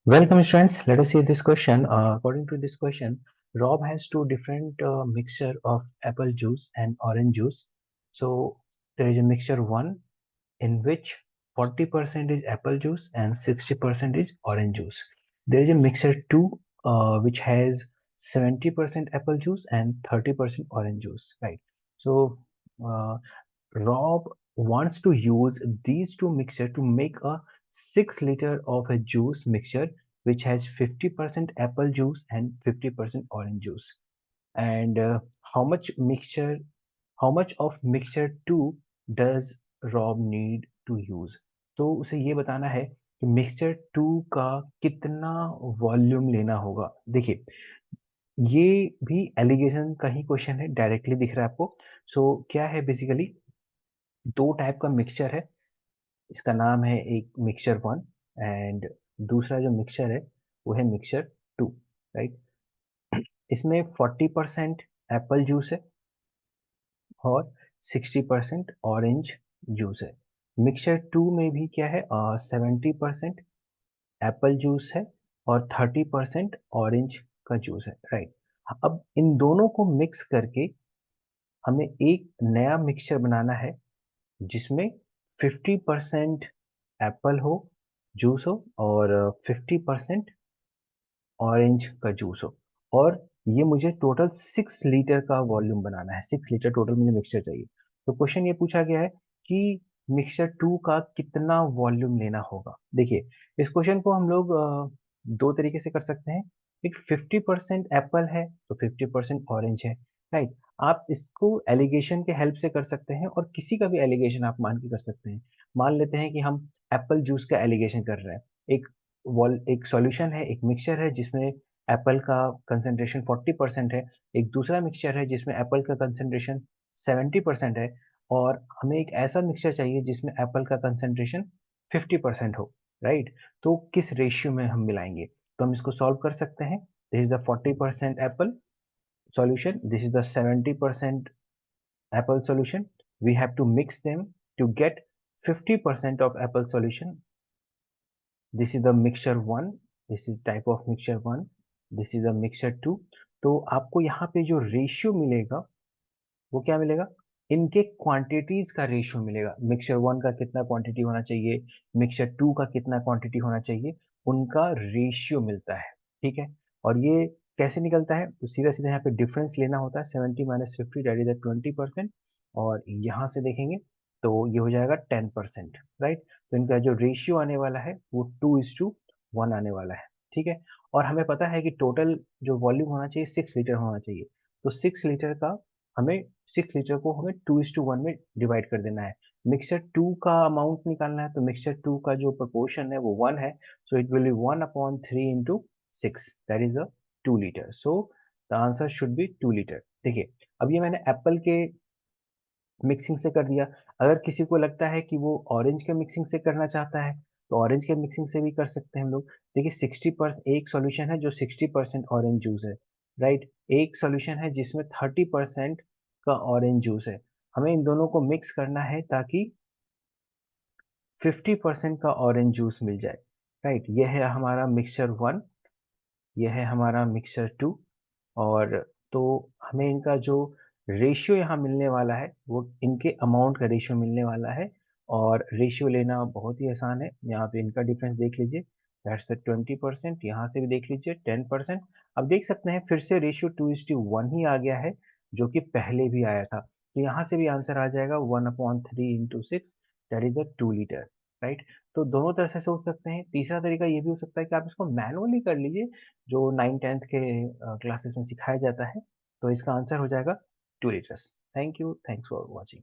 Welcome, students. Let us see this question. According to this question, Rob has two different mixture of apple juice and orange juice. So there is a mixture one in which 40% is apple juice and 60% is orange juice. There is a mixture two which has 70% apple juice and 30% orange juice. Right. So uh, Rob wants to use these two mixture to make a 6 liter of a juice mixture which has 50% apple juice and 50% orange juice. And how much mixture, how much of mixture 2 does Rob need to use? तो उसे ये बताना है कि mixture 2 का कितना volume लेना होगा। देखिए, ये भी एलिगेशन का ही क्वेश्चन है, डायरेक्टली दिख रहा है आपको। सो क्या है बेसिकली, दो टाइप का मिक्सचर है। इसका नाम है एक मिक्सचर वन एंड दूसरा जो मिक्सचर है वो है मिक्सचर टू। राइट। इसमें 40% एप्पल जूस है और 60% ऑरेंज जूस है। मिक्सचर टू में भी क्या है, 70% एप्पल जूस है और 30% ऑरेंज का जूस है। राइट। अब इन दोनों को मिक्स करके हमें एक नया मिक्सचर बनाना है जिसमें 50% एप्पल हो, जूस हो, और 50% ऑरेंज का जूस हो। और ये मुझे टोटल 6 लीटर का वॉल्यूम बनाना है। 6 लीटर टोटल मुझे मिक्सचर चाहिए। तो क्वेश्चन ये पूछा गया है कि मिक्सचर टू का कितना वॉल्यूम लेना होगा। देखिए, इस क्वेश्चन को हम लोग दो तरीके से कर सकते हैं। एक 50% एप्पल है तो 50% ऑरेंज है। राइट। आप इसको एलिगेशन के हेल्प से कर सकते हैं और किसी का भी एलिगेशन आप मान के कर सकते हैं। मान लेते हैं कि हम एप्पल जूस का एलिगेशन कर रहे हैं। एक वॉल एक सॉल्यूशन है, एक मिक्सचर है जिसमें एप्पल का कंसंट्रेशन 40% है। एक दूसरा मिक्सचर है जिसमें एप्पल का कंसंट्रेशन 70% है। और हमें एक ऐसा मिक्सचर चाहिए जिसमें एप्पल का कंसंट्रेशन 50% हो। राइट। तो किस रेशियो में हम मिलाएंगे, तो हम इसको सॉल्व कर सकते हैं। This is the 40% Apple solution, this is the 70% apple solution. We have to mix them to get 50% of apple solution. This is the mixture one, this is type of mixture one, this is the mixture two. तो आपको यहाँ पे जो ratio मिलेगा वो क्या मिलेगा, इनके क्वांटिटीज का रेशियो मिलेगा। मिक्सचर वन का कितना क्वांटिटी होना चाहिए, मिक्सचर टू का कितना क्वांटिटी होना चाहिए, उनका रेशियो मिलता है। ठीक है। और ये कैसे निकलता है, तो सीधा सीधा यहाँ पे डिफरेंस लेना होता है। 70 - 50 दैट इज 20%। और यहाँ से देखेंगे तो ये हो जाएगा 10%। राइट। तो इनका जो रेशियो आने वाला है वो 2:1 आने वाला है। ठीक है। और हमें पता है कि टोटल जो वॉल्यूम होना चाहिए 6 लीटर होना चाहिए। तो 6 लीटर का हमें 6 लीटर को हमें 2:1 में डिवाइड कर देना है। मिक्सचर टू का अमाउंट निकालना है तो मिक्सचर टू का जो प्रोपोर्शन है वो 1 है। So it will be 1/3 into 6 that is a 2 litre. So the answer should be 2 litre. देखिए, अब ये मैंने एप्पल के मिक्सिंग से कर दिया। अगर किसी को लगता है कि वो ऑरेंज के मिक्सिंग से करना चाहता है तो ऑरेंज के मिक्सिंग से भी कर सकते हैं हम लोग। देखिए, 60% एक सॉल्यूशन है जो 60% ऑरेंज जूस है। राइट। एक सॉल्यूशन है जिसमें 30% का ऑरेंज जूस है। हमें इन दोनों को मिक्स करना है ताकि 50% का ऑरेंज जूस मिल जाए। राइट। यह है हमारा मिक्सचर वन, यह है हमारा मिक्सचर टू। और तो हमें इनका जो रेशियो यहाँ मिलने वाला है वो इनके अमाउंट का रेशियो मिलने वाला है। और रेशियो लेना बहुत ही आसान है। यहाँ पे इनका डिफरेंस देख लीजिए, दैट्स द 20%। यहाँ से भी देख लीजिए 10%। अब देख सकते हैं फिर से रेशियो 2:1 ही आ गया है जो कि पहले भी आया था। तो यहाँ से भी आंसर आ जाएगा 1/3 into 6 that is the 2 litre. Right. तो दोनों तरह से सोच सकते हैं। तीसरा तरीका ये भी हो सकता है कि आप इसको मैनुअली कर लीजिए, जो 9th 10th के क्लासेस में सिखाया जाता है। तो इसका आंसर हो जाएगा 2 litres. Thank you, thanks for watching.